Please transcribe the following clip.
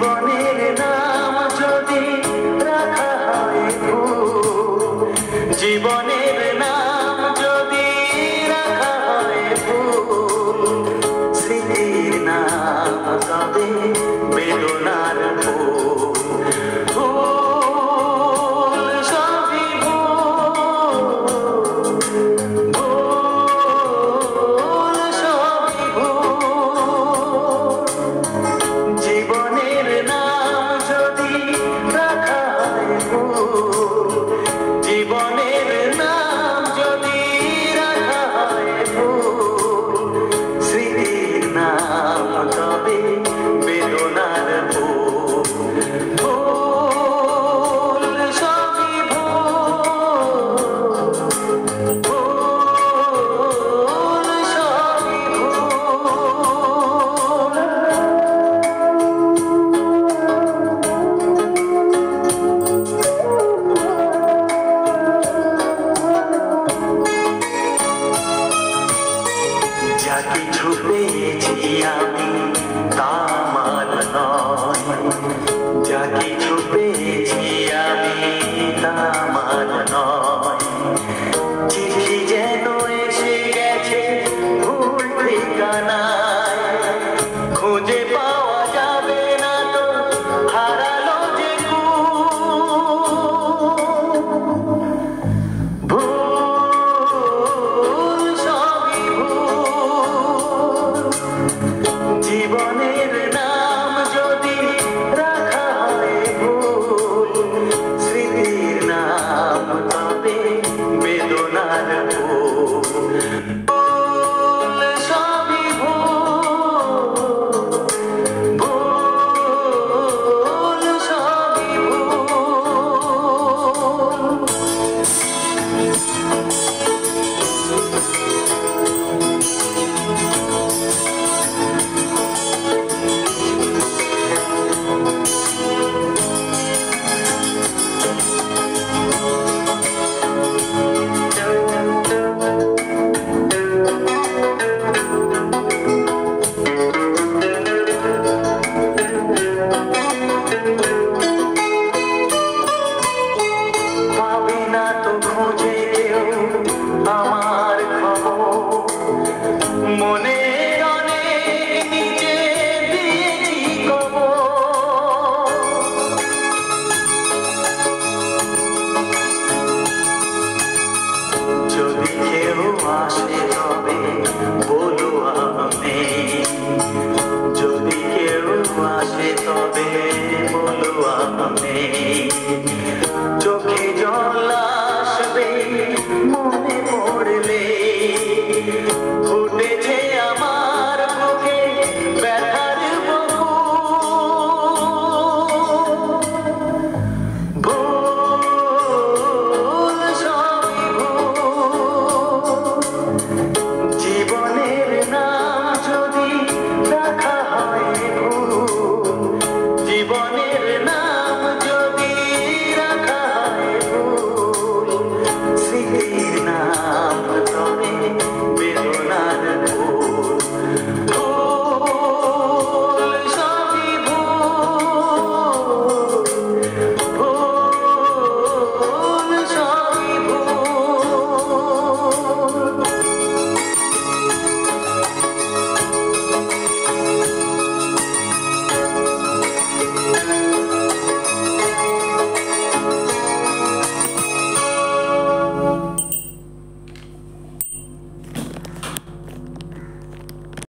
জীবনের নাম যদি রাখা হয় ভুল, জীবনের নাম যদি রাখা হয় ভুল, স্মৃতির নাম তবে বেদনার ফুল। ভুল সবই ভুল, ভুল সবই ভুল, জীবনের নাম যদি রাখা হয় ভুল, জীবনের নাম যদি রাখা হয় ভুল, স্মৃতির নাম তবে বেদনার ফুল। ভুল সবই ভুল, ভুল সবই ভুল। যা কিছু পেয়েছি আমি তা আমার নয়, যা কিছু পেয়েছি আমি তা আমার নয়, চিঠি যেন এসে গেছে ভুল ঠিকানায়, খুঁজে